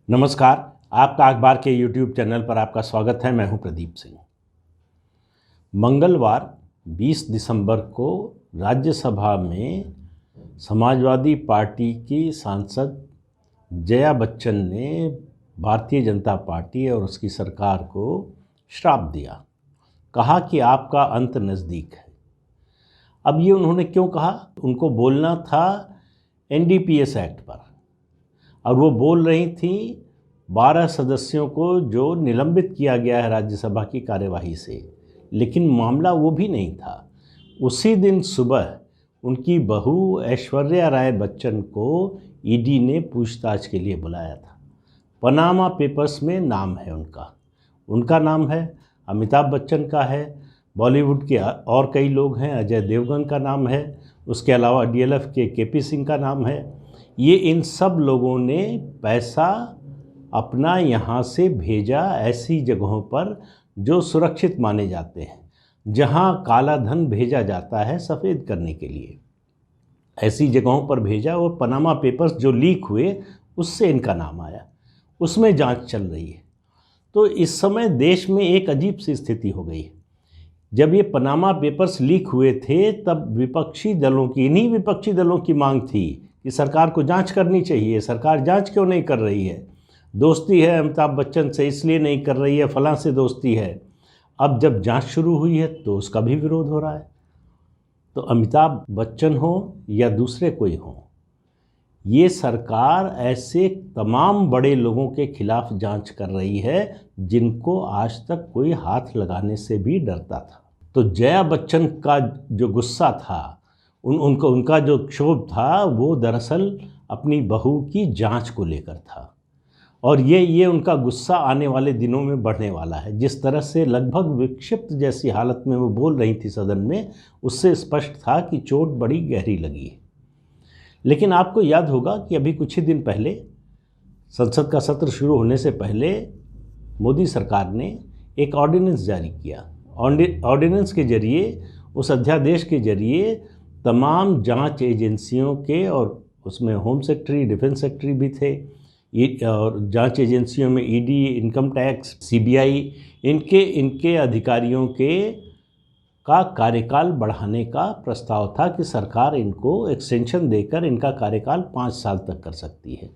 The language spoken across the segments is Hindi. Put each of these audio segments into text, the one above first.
नमस्कार। आपका अखबार के YouTube चैनल पर आपका स्वागत है। मैं हूं प्रदीप सिंह। मंगलवार 20 दिसंबर को राज्यसभा में समाजवादी पार्टी की सांसद जया बच्चन ने भारतीय जनता पार्टी और उसकी सरकार को श्राप दिया। कहा कि आपका अंत नज़दीक है। अब ये उन्होंने क्यों कहा? उनको बोलना था NDPS एक्ट पर, और वो बोल रही थी 12 सदस्यों को जो निलंबित किया गया है राज्यसभा की कार्यवाही से। लेकिन मामला वो भी नहीं था। उसी दिन सुबह उनकी बहू ऐश्वर्या राय बच्चन को ईडी ने पूछताछ के लिए बुलाया था। पनामा पेपर्स में नाम है उनका नाम है, अमिताभ बच्चन का है, बॉलीवुड के और कई लोग हैं, अजय देवगन का नाम है, उसके अलावा DLF के KP सिंह का नाम है। ये इन सब लोगों ने पैसा अपना यहाँ से भेजा ऐसी जगहों पर जो सुरक्षित माने जाते हैं, जहाँ काला धन भेजा जाता है सफ़ेद करने के लिए। ऐसी जगहों पर भेजा। वो पनामा पेपर्स जो लीक हुए उससे इनका नाम आया, उसमें जांच चल रही है। तो इस समय देश में एक अजीब सी स्थिति हो गई है। जब ये पनामा पेपर्स लीक हुए थे तब इन्हीं विपक्षी दलों की मांग थी कि सरकार को जांच करनी चाहिए। सरकार जांच क्यों नहीं कर रही है? दोस्ती है अमिताभ बच्चन से इसलिए नहीं कर रही है, फलां से दोस्ती है। अब जब जांच शुरू हुई है तो उसका भी विरोध हो रहा है। तो अमिताभ बच्चन हो या दूसरे कोई हो, ये सरकार ऐसे तमाम बड़े लोगों के खिलाफ जांच कर रही है जिनको आज तक कोई हाथ लगाने से भी डरता था। तो जया बच्चन का जो गुस्सा था, उनका जो क्षोभ था, वो दरअसल अपनी बहू की जांच को लेकर था। और ये उनका गुस्सा आने वाले दिनों में बढ़ने वाला है। जिस तरह से लगभग विक्षिप्त जैसी हालत में वो बोल रही थी सदन में, उससे स्पष्ट था कि चोट बड़ी गहरी लगी है। लेकिन आपको याद होगा कि अभी कुछ ही दिन पहले संसद का सत्र शुरू होने से पहले मोदी सरकार ने एक ऑर्डिनेंस जारी किया। ऑर्डिनेंस के जरिए, उस अध्यादेश के जरिए तमाम जांच एजेंसियों के, और उसमें होम सेक्रेटरी, डिफेंस सेक्रेटरी भी थे, और जांच एजेंसियों में ED, इनकम टैक्स, CBI, इनके अधिकारियों का कार्यकाल बढ़ाने का प्रस्ताव था कि सरकार इनको एक्सटेंशन देकर इनका कार्यकाल 5 साल तक कर सकती है।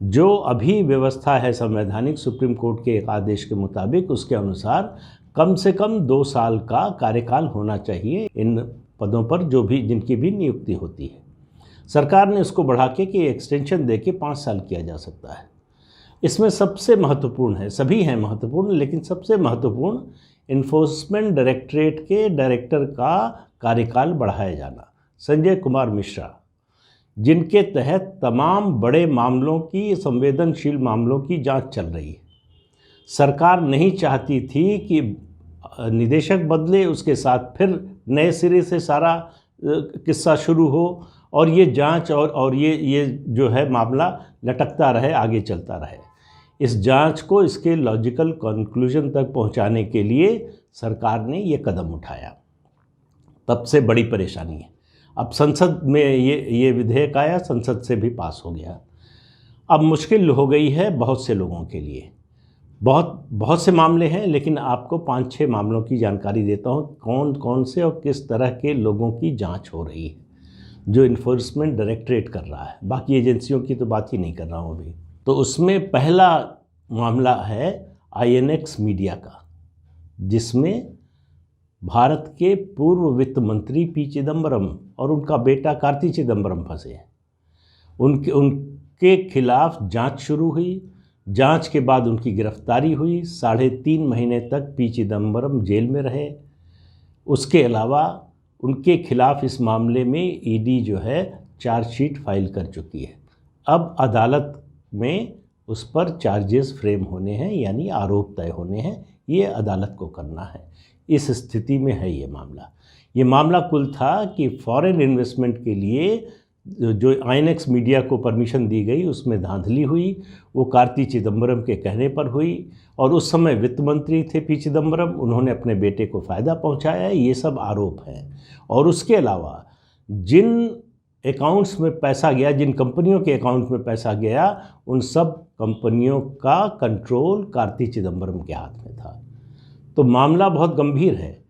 जो अभी व्यवस्था है संवैधानिक, सुप्रीम कोर्ट के एक आदेश के मुताबिक, उसके अनुसार कम से कम 2 साल का कार्यकाल होना चाहिए इन पदों पर जिनकी भी नियुक्ति होती है। सरकार ने उसको बढ़ा के कि एक्सटेंशन दे के 5 साल किया जा सकता है। इसमें सबसे महत्वपूर्ण है, सभी हैं महत्वपूर्ण, लेकिन सबसे महत्वपूर्ण इन्फोर्समेंट डायरेक्टरेट के डायरेक्टर का कार्यकाल बढ़ाया जाना, संजय कुमार मिश्रा, जिनके तहत तमाम बड़े मामलों की, संवेदनशील मामलों की जांच चल रही है। सरकार नहीं चाहती थी कि निदेशक बदले, उसके साथ फिर नए सिरे से सारा किस्सा शुरू हो और ये जांच और ये जो है मामला लटकता रहे, आगे चलता रहे। इस जांच को इसके लॉजिकल कंक्लूजन तक पहुंचाने के लिए सरकार ने ये कदम उठाया। तब से बड़ी परेशानी है। अब संसद में ये विधेयक आया, संसद से भी पास हो गया। अब मुश्किल हो गई है बहुत से लोगों के लिए। बहुत से मामले हैं, लेकिन आपको 5-6 मामलों की जानकारी देता हूँ, कौन कौन से और किस तरह के लोगों की जांच हो रही है जो इन्फोर्समेंट डायरेक्टरेट कर रहा है। बाकी एजेंसियों की तो बात ही नहीं कर रहा हूँ अभी। तो उसमें पहला मामला है INX मीडिया का, जिसमें भारत के पूर्व वित्त मंत्री P चिदम्बरम और उनका बेटा कार्ति चिदम्बरम फंसे हैं। उनके खिलाफ जांच शुरू हुई। जांच के बाद उनकी गिरफ्तारी हुई। 3.5 महीने तक P चिदम्बरम जेल में रहे। उसके अलावा उनके खिलाफ इस मामले में ED जो है चार्जशीट फाइल कर चुकी है। अब अदालत में उस पर चार्जेस फ्रेम होने हैं, यानी आरोप तय होने हैं। ये अदालत को करना है। इस स्थिति में है ये मामला कुल था कि फॉरेन इन्वेस्टमेंट के लिए जो INX मीडिया को परमिशन दी गई, उसमें धांधली हुई। वो कार्ति चिदम्बरम के कहने पर हुई, और उस समय वित्त मंत्री थे P चिदम्बरम। उन्होंने अपने बेटे को फ़ायदा पहुंचाया। ये सब आरोप हैं। और उसके अलावा जिन अकाउंट्स में पैसा गया, जिन कंपनियों के अकाउंट में पैसा गया, उन सब कंपनियों का कंट्रोल कार्ति चिदम्बरम के हाथ में था। तो मामला बहुत गंभीर है।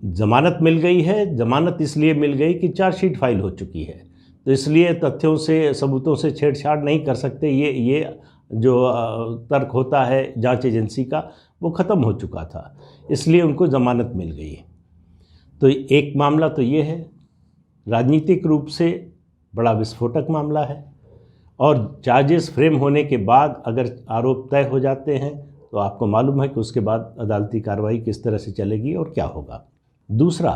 जमानत मिल गई है, जमानत इसलिए मिल गई कि चार्जशीट फाइल हो चुकी है, तो इसलिए तथ्यों से, सबूतों से छेड़छाड़ नहीं कर सकते। ये जो तर्क होता है जांच एजेंसी का, वो ख़त्म हो चुका था, इसलिए उनको ज़मानत मिल गई। तो एक मामला तो ये है, राजनीतिक रूप से बड़ा विस्फोटक मामला है, और चार्जेस फ्रेम होने के बाद अगर आरोप तय हो जाते हैं तो आपको मालूम है कि उसके बाद अदालती कार्रवाई किस तरह से चलेगी और क्या होगा। दूसरा,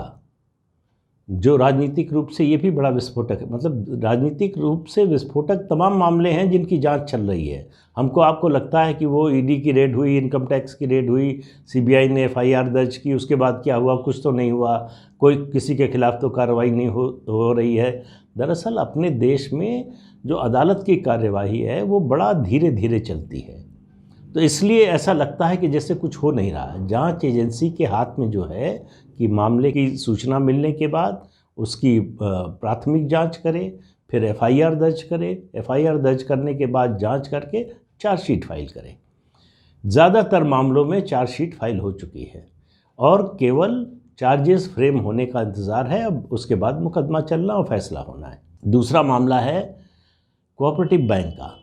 जो राजनीतिक रूप से ये भी बड़ा विस्फोटक है, मतलब राजनीतिक रूप से विस्फोटक तमाम मामले हैं जिनकी जांच चल रही है। आपको लगता है कि वो ईडी की रेड हुई, इनकम टैक्स की रेड हुई, सीबीआई ने एफआईआर दर्ज की, उसके बाद क्या हुआ, कुछ तो नहीं हुआ, कोई किसी के खिलाफ तो कार्रवाई नहीं हो रही है। दरअसल अपने देश में जो अदालत की कार्यवाही है वो बड़ा धीरे धीरे चलती है, तो इसलिए ऐसा लगता है कि जैसे कुछ हो नहीं रहा है। जांच एजेंसी के हाथ में जो है कि मामले की सूचना मिलने के बाद उसकी प्राथमिक जांच करे, फिर एफआईआर दर्ज करे, एफआईआर दर्ज करने के बाद जांच करके चार्जशीट फाइल करे। ज़्यादातर मामलों में चार्जशीट फाइल हो चुकी है और केवल चार्जेस फ्रेम होने का इंतज़ार है। अब उसके बाद मुकदमा चलना और फैसला होना है। दूसरा मामला है कोऑपरेटिव बैंक का,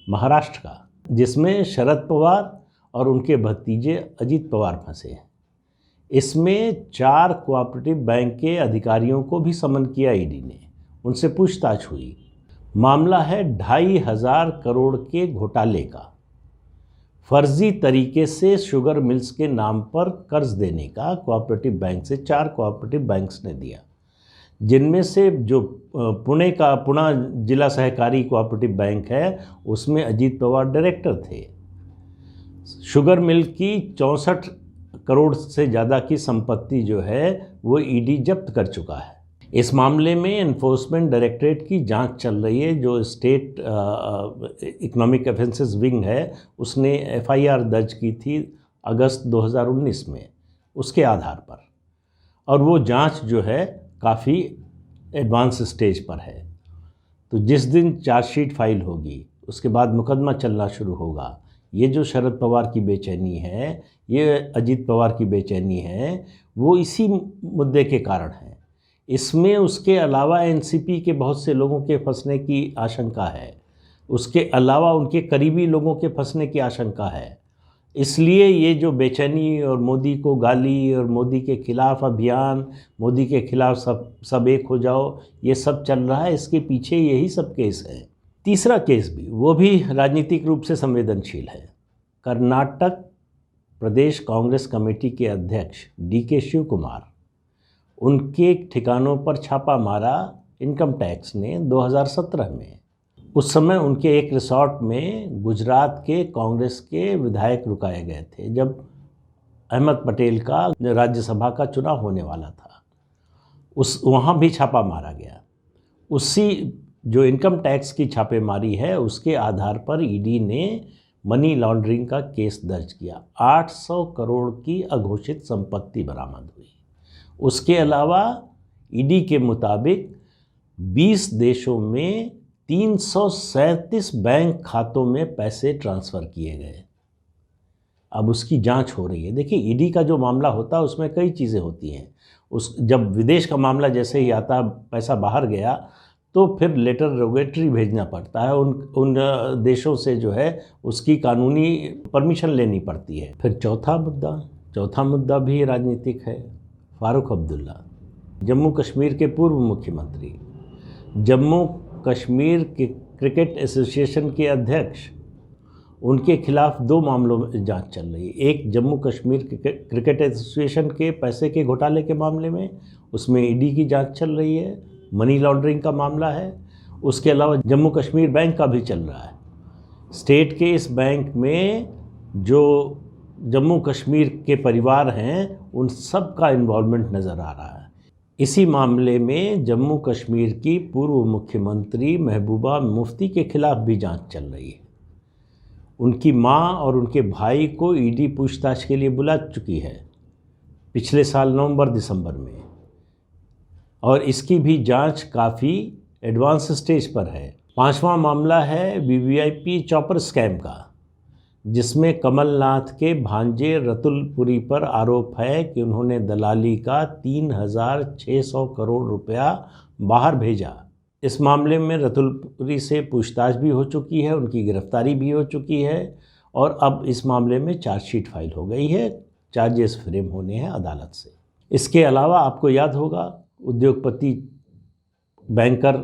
महाराष्ट्र का, जिसमें शरद पवार और उनके भतीजे अजीत पवार फंसे हैं। इसमें 4 कोऑपरेटिव बैंक के अधिकारियों को भी समन किया ईडी ने, उनसे पूछताछ हुई। मामला है 2,500 करोड़ के घोटाले का, फर्जी तरीके से शुगर मिल्स के नाम पर कर्ज देने का कोऑपरेटिव बैंक से 4 कोऑपरेटिव बैंक्स ने दिया, जिनमें से जो पुणे जिला सहकारी कोऑपरेटिव बैंक है उसमें अजीत पवार डायरेक्टर थे। शुगर मिल की 64 करोड़ से ज़्यादा की संपत्ति जो है वो ईडी जब्त कर चुका है। इस मामले में एनफोर्समेंट डायरेक्टरेट की जांच चल रही है। जो स्टेट इकोनॉमिक ऑफेंसेस विंग है उसने एफआईआर दर्ज की थी अगस्त 2019 में उसके आधार पर, और वो जांच जो है काफ़ी एडवांस स्टेज पर है। तो जिस दिन चार्जशीट फाइल होगी उसके बाद मुकदमा चलना शुरू होगा। ये जो शरद पवार की बेचैनी है, ये अजीत पवार की बेचैनी है, वो इसी मुद्दे के कारण है। इसमें उसके अलावा एनसीपी के बहुत से लोगों के फंसने की आशंका है, उसके अलावा उनके करीबी लोगों के फंसने की आशंका है। इसलिए ये जो बेचैनी और मोदी को गाली और मोदी के खिलाफ अभियान, मोदी के खिलाफ सब एक हो जाओ, ये सब चल रहा है। इसके पीछे यही सब केस है। तीसरा केस भी, वो भी राजनीतिक रूप से संवेदनशील है। कर्नाटक प्रदेश कांग्रेस कमेटी के अध्यक्ष डीके शिव कुमार, उनके ठिकानों पर छापा मारा इनकम टैक्स ने 2017 में। उस समय उनके एक रिसॉर्ट में गुजरात के कांग्रेस के विधायक रुकाए गए थे जब अहमद पटेल का राज्यसभा का चुनाव होने वाला था। वहाँ भी छापा मारा गया। उसी जो इनकम टैक्स की छापेमारी है उसके आधार पर ईडी ने मनी लॉन्ड्रिंग का केस दर्ज किया। 800 करोड़ की अघोषित संपत्ति बरामद हुई। उसके अलावा ईडी के मुताबिक 20 देशों में 337 बैंक खातों में पैसे ट्रांसफ़र किए गए। अब उसकी जांच हो रही है। देखिए, ईडी का जो मामला होता है उसमें कई चीज़ें होती हैं। जब विदेश का मामला जैसे ही आता, पैसा बाहर गया, तो फिर लेटर रोगेटरी भेजना पड़ता है उन देशों से, जो है उसकी कानूनी परमिशन लेनी पड़ती है। फिर चौथा मुद्दा भी राजनीतिक है। फारूक अब्दुल्ला, जम्मू कश्मीर के पूर्व मुख्यमंत्री, जम्मू कश्मीर के क्रिकेट एसोसिएशन के अध्यक्ष, उनके खिलाफ 2 मामलों में जांच चल रही है। एक जम्मू कश्मीर क्रिकेट एसोसिएशन के पैसे के घोटाले के मामले में, उसमें ईडी की जांच चल रही है, मनी लॉन्ड्रिंग का मामला है। उसके अलावा जम्मू कश्मीर बैंक का भी चल रहा है। स्टेट के इस बैंक में जो जम्मू कश्मीर के परिवार हैं उन सब का इन्वॉल्वमेंट नज़र आ रहा है। इसी मामले में जम्मू कश्मीर की पूर्व मुख्यमंत्री महबूबा मुफ्ती के खिलाफ भी जांच चल रही है। उनकी मां और उनके भाई को ईडी पूछताछ के लिए बुला चुकी है पिछले साल नवंबर-दिसंबर में। और इसकी भी जांच काफ़ी एडवांस स्टेज पर है। पांचवा मामला है वीवीआईपी चॉपर स्कैम का, जिसमें कमलनाथ के भांजे रतुल पुरी पर आरोप है कि उन्होंने दलाली का 3,600 करोड़ रुपया बाहर भेजा। इस मामले में रतुल पुरी से पूछताछ भी हो चुकी है, उनकी गिरफ्तारी भी हो चुकी है और अब इस मामले में चार्जशीट फाइल हो गई है, चार्जेस फ्रेम होने हैं अदालत से। इसके अलावा आपको याद होगा उद्योगपति बैंकर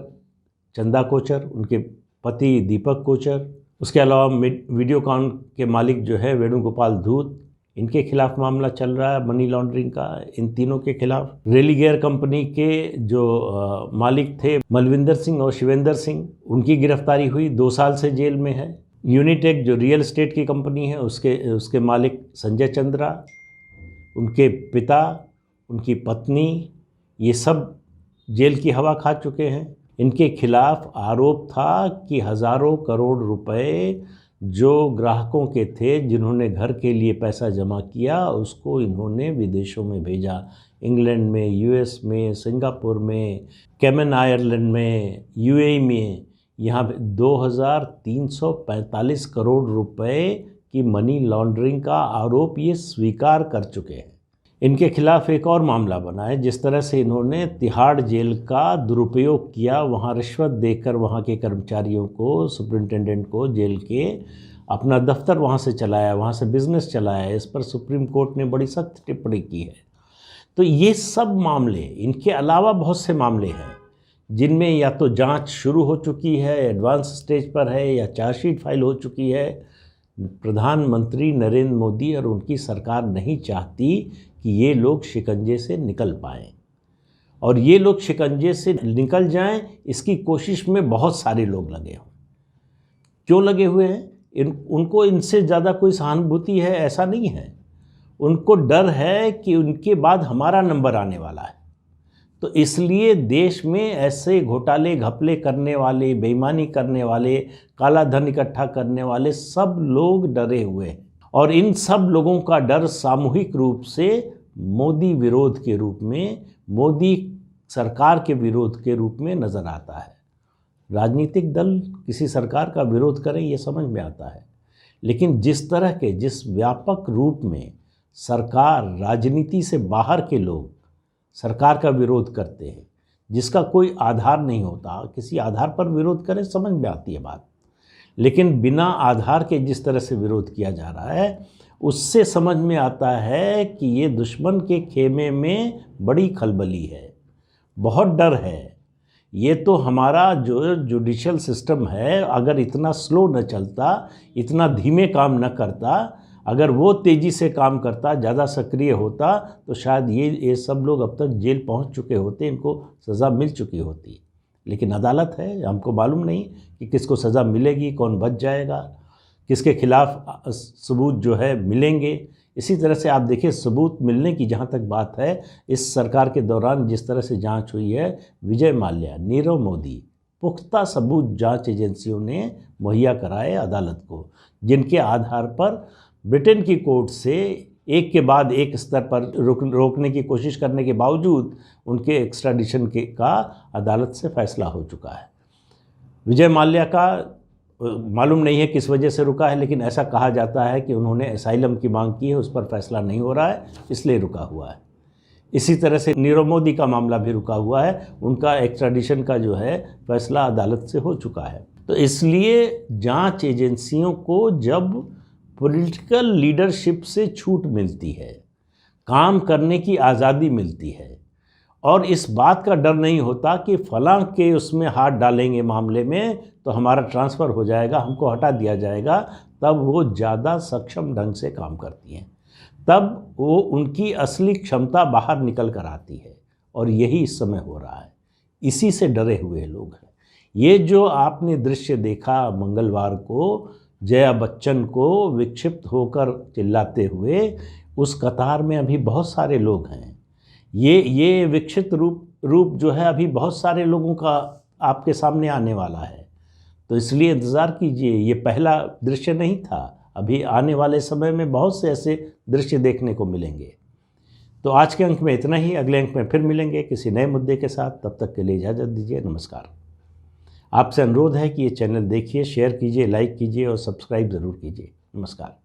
चंदा कोचर, उनके पति दीपक कोचर, उसके अलावा वीडियोकॉन के मालिक जो है वेणुगोपाल धूत, इनके खिलाफ मामला चल रहा है मनी लॉन्ड्रिंग का। इन तीनों के खिलाफ रेलीगेयर कंपनी के जो मालिक थे मलविंदर सिंह और शिवेंद्र सिंह, उनकी गिरफ्तारी हुई, 2 साल से जेल में है। यूनिटेक जो रियल एस्टेट की कंपनी है उसके मालिक संजय चंद्रा, उनके पिता, उनकी पत्नी, ये सब जेल की हवा खा चुके हैं। इनके खिलाफ आरोप था कि हज़ारों करोड़ रुपए जो ग्राहकों के थे जिन्होंने घर के लिए पैसा जमा किया, उसको इन्होंने विदेशों में भेजा, इंग्लैंड में, यूएस में, सिंगापुर में, कैमन आइलैंड में, यूएई में। यहाँ 2,345 करोड़ रुपए की मनी लॉन्ड्रिंग का आरोप ये स्वीकार कर चुके हैं। इनके खिलाफ एक और मामला बना है, जिस तरह से इन्होंने तिहाड़ जेल का दुरुपयोग किया, वहाँ रिश्वत देकर वहाँ के कर्मचारियों को, सुपरिंटेंडेंट को, जेल के अपना दफ्तर वहाँ से चलाया, वहाँ से बिजनेस चलाया। इस पर सुप्रीम कोर्ट ने बड़ी सख्त टिप्पणी की है। तो ये सब मामले, इनके अलावा बहुत से मामले हैं जिनमें या तो जांच शुरू हो चुकी है, एडवांस स्टेज पर है, या चार्जशीट फाइल हो चुकी है। प्रधानमंत्री नरेंद्र मोदी और उनकी सरकार नहीं चाहती कि ये लोग शिकंजे से निकल पाएँ, और ये लोग शिकंजे से निकल जाएं, इसकी कोशिश में बहुत सारे लोग लगे हों। क्यों लगे हुए हैं? उनको इनसे ज़्यादा कोई सहानुभूति है ऐसा नहीं है। उनको डर है कि उनके बाद हमारा नंबर आने वाला है। तो इसलिए देश में ऐसे घोटाले घपले करने वाले, बेईमानी करने वाले, काला धन इकट्ठा करने वाले सब लोग डरे हुए हैं, और इन सब लोगों का डर सामूहिक रूप से मोदी विरोध के रूप में, मोदी सरकार के विरोध के रूप में नज़र आता है। राजनीतिक दल किसी सरकार का विरोध करें ये समझ में आता है, लेकिन जिस व्यापक रूप में सरकार, राजनीति से बाहर के लोग सरकार का विरोध करते हैं, जिसका कोई आधार नहीं होता, किसी आधार पर विरोध करें समझ में आती है बात, लेकिन बिना आधार के जिस तरह से विरोध किया जा रहा है, उससे समझ में आता है कि ये दुश्मन के खेमे में बड़ी खलबली है, बहुत डर है। ये तो हमारा जो जुडिशल सिस्टम है, अगर इतना स्लो न चलता, इतना धीमे काम न करता, अगर वो तेज़ी से काम करता, ज़्यादा सक्रिय होता, तो शायद ये सब लोग अब तक जेल पहुंच चुके होते, इनको सज़ा मिल चुकी होती। लेकिन अदालत है, हमको मालूम नहीं कि किसको सज़ा मिलेगी, कौन बच जाएगा, किसके खिलाफ सबूत जो है मिलेंगे। इसी तरह से आप देखिए, सबूत मिलने की जहाँ तक बात है, इस सरकार के दौरान जिस तरह से जांच हुई है, विजय माल्या, नीरव मोदी, पुख्ता सबूत जांच एजेंसियों ने मुहैया कराए अदालत को, जिनके आधार पर ब्रिटेन की कोर्ट से एक के बाद एक स्तर पर रोकने की कोशिश करने के बावजूद उनके एक्स्ट्राडिशन का अदालत से फैसला हो चुका है। विजय माल्या का मालूम नहीं है किस वजह से रुका है, लेकिन ऐसा कहा जाता है कि उन्होंने असाइलम की मांग की है, उस पर फैसला नहीं हो रहा है, इसलिए रुका हुआ है। इसी तरह से नीरव मोदी का मामला भी रुका हुआ है, उनका एक्स्ट्राडिशन का जो है फैसला अदालत से हो चुका है। तो इसलिए जांच एजेंसियों को जब पॉलिटिकल लीडरशिप से छूट मिलती है, काम करने की आज़ादी मिलती है, और इस बात का डर नहीं होता कि फलां के उसमें हाथ डालेंगे मामले में तो हमारा ट्रांसफ़र हो जाएगा, हमको हटा दिया जाएगा, तब वो ज़्यादा सक्षम ढंग से काम करती हैं, तब वो उनकी असली क्षमता बाहर निकल कर आती है। और यही इस समय हो रहा है, इसी से डरे हुए लोग हैं। ये जो आपने दृश्य देखा मंगलवार को, जया बच्चन को विक्षिप्त होकर चिल्लाते हुए, उस कतार में अभी बहुत सारे लोग हैं। ये विक्षिप्त रूप जो है अभी बहुत सारे लोगों का आपके सामने आने वाला है। तो इसलिए इंतज़ार कीजिए, ये पहला दृश्य नहीं था, अभी आने वाले समय में बहुत से ऐसे दृश्य देखने को मिलेंगे। तो आज के अंक में इतना ही। अगले अंक में फिर मिलेंगे किसी नए मुद्दे के साथ। तब तक के लिए इजाज़त दीजिए। नमस्कार। आपसे अनुरोध है कि ये चैनल देखिए, शेयर कीजिए, लाइक कीजिए और सब्सक्राइब ज़रूर कीजिए। नमस्कार।